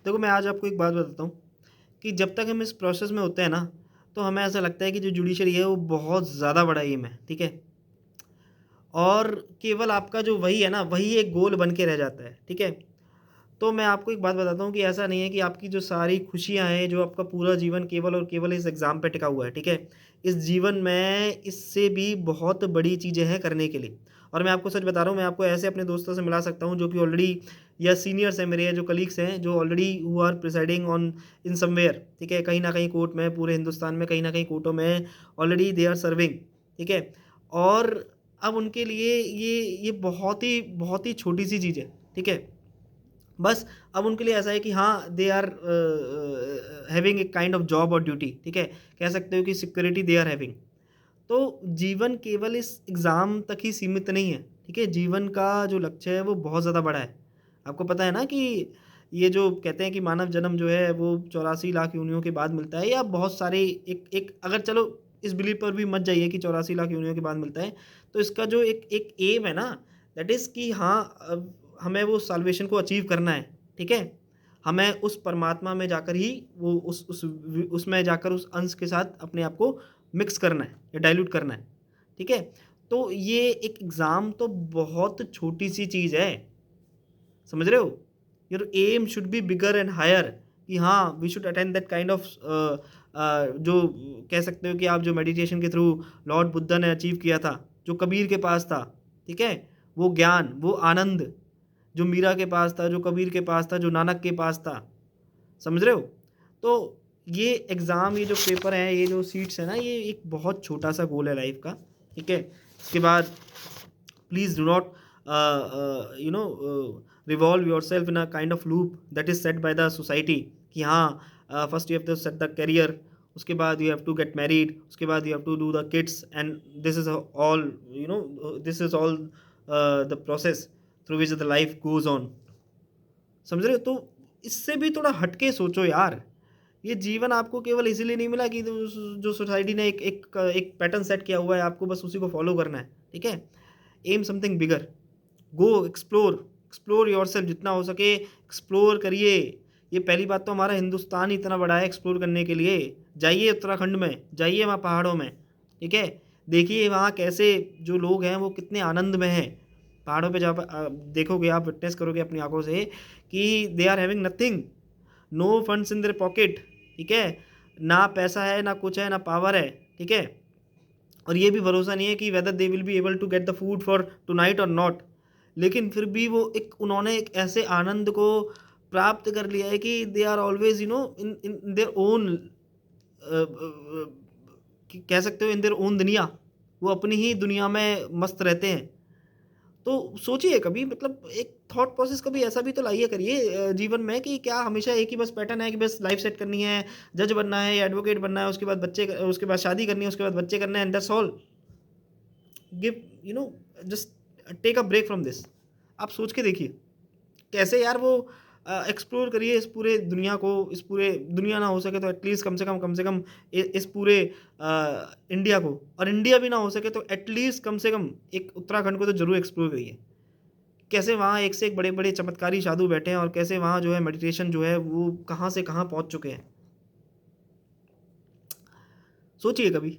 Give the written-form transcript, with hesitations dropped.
देखो मैं आज आपको एक बात बताता हूँ कि जब तक हम इस प्रोसेस में होते हैं ना, तो हमें ऐसा लगता है कि जो जुडिशरी है वो बहुत ज़्यादा बड़ा एम है, ठीक है? और केवल आपका जो वही है ना, वही एक गोल बन के रह जाता है, ठीक है? तो मैं आपको एक बात बताता हूँ कि ऐसा नहीं है कि आपकी जो सारी खुशियाँ हैं, जो आपका पूरा जीवन केवल और केवल इस एग्ज़ाम पे टिका हुआ है, ठीक है? इस जीवन में इससे भी बहुत बड़ी चीज़ें हैं करने के लिए। और मैं आपको सच बता रहा हूँ, मैं आपको ऐसे अपने दोस्तों से मिला सकता हूँ जो कि ऑलरेडी या सीनियर्स हैं मेरे या जो कलीग्स हैं, जो already who are presiding on in somewhere, ठीक है? कहीं न कहीं कोर्ट में, पूरे हिंदुस्तान में कहीं न कहीं कोर्टों में ऑलरेडी दे आर सर्विंग, ठीक है? और अब उनके लिए ये बहुत ही छोटी-सी चीज़ है, ठीक है? बस अब उनके लिए ऐसा है कि हाँ, they are having a kind of job और ड्यूटी, ठीक है? कह सकते हो कि सिक्योरिटी दे आर हैविंग। तो जीवन केवल इस एग्ज़ाम तक ही सीमित नहीं है, ठीक है? जीवन का जो लक्ष्य है वो बहुत ज़्यादा बड़ा है। आपको पता है ना कि ये जो कहते हैं कि मानव जन्म जो है वो 84 लाख योनियों के बाद मिलता है, या बहुत सारे एक एक अगर चलो इस बिलीव पर भी मत जाइए कि 84 लाख योनियों के बाद मिलता है, तो इसका जो एक एक एम है ना, दैट इज़ कि हाँ, हमें वो साल्वेशन को अचीव करना है, ठीक है? हमें उस परमात्मा में जाकर ही वो उसमें जाकर उस अंश के साथ अपने आप को मिक्स करना है या डाइल्यूट करना है, ठीक है? तो ये एक एग्ज़ाम तो बहुत छोटी-सी चीज़ है, समझ रहे हो? Your aim should be bigger and higher कि हाँ, we should attend that kind of जो कह सकते हो कि आप जो मेडिटेशन के थ्रू लॉर्ड बुद्धा ने अचीव किया था, जो कबीर के पास था, ठीक है? वो ज्ञान, वो आनंद, जो मीरा के पास था, जो कबीर के पास था, जो नानक के पास था, समझ रहे हो? तो ये एग्ज़ाम, ये जो पेपर हैं, ये जो सीट्स हैं ना, ये एक बहुत छोटा-सा गोल है लाइफ़ का, ठीक है? इसके बाद please do not revolve yourself in a kind of loop that is set by the society कि हाँ, first you have to set the career, उसके बाद you have to get married, उसके बाद you have to do the kids and this is all, this is all the process through which the life goes on. समझ रहे हो? तो इससे भी थोड़ा हट के सोचो यार। ये जीवन आपको केवल इसीलिए नहीं मिला कि जो सोसाइटी ने एक पैटर्न सेट किया हुआ है, आपको बस उसी को फॉलो करना है, ठीक है? Am something bigger, go explore, explore yourself जितना हो सके एक्सप्लोर करिए। ये पहली बात तो हमारा हिंदुस्तान ही इतना बड़ा है एक्सप्लोर करने के लिए। जाइए उत्तराखंड में, जाइए वहाँ पहाड़ों में, ठीक है? देखिए वहाँ कैसे जो लोग हैं वो कितने आनंद में हैं। पहाड़ों पे जब देखोगे, आप विटनेस करोगे अपनी आँखों से कि they are having nothing, no funds in their pocket, ठीक है? ना पैसा है, ना कुछ है, ना पावर है, ठीक है? और ये भी भरोसा नहीं है कि whether they will be able to get the food for tonight और नॉट। लेकिन फिर भी वो एक उन्होंने एक ऐसे आनंद को प्राप्त कर लिया है कि they are always in in their own, कह सकते हो इन देयर ओन दुनिया। वो अपनी ही दुनिया में मस्त रहते हैं। तो सोचिए कभी, मतलब एक थॉट प्रोसेस कभी ऐसा भी तो लाइए करिए जीवन में कि क्या हमेशा एक ही बस पैटर्न है कि बस लाइफ सेट करनी है, जज बनना है या एडवोकेट बनना है, उसके बाद शादी करनी है, उसके बाद बच्चे करने हैं and that's all. Give you know just take a break from this. आप सोच के देखिए कैसे यार वो एक्सप्लोर करिए इस पूरे दुनिया को, इस पूरे दुनिया ना हो सके तो एटलीस्ट कम से कम इस पूरे इंडिया को, और इंडिया भी ना हो सके तो एटलीस्ट कम से कम एक उत्तराखंड को तो ज़रूर एक्सप्लोर करिए। कैसे वहाँ एक से एक बड़े-बड़े चमत्कारी साधु बैठे हैं और कैसे वहाँ जो है मेडिटेशन जो है वो कहाँ से कहाँ पहुँच चुके हैं। सोचिए कभी।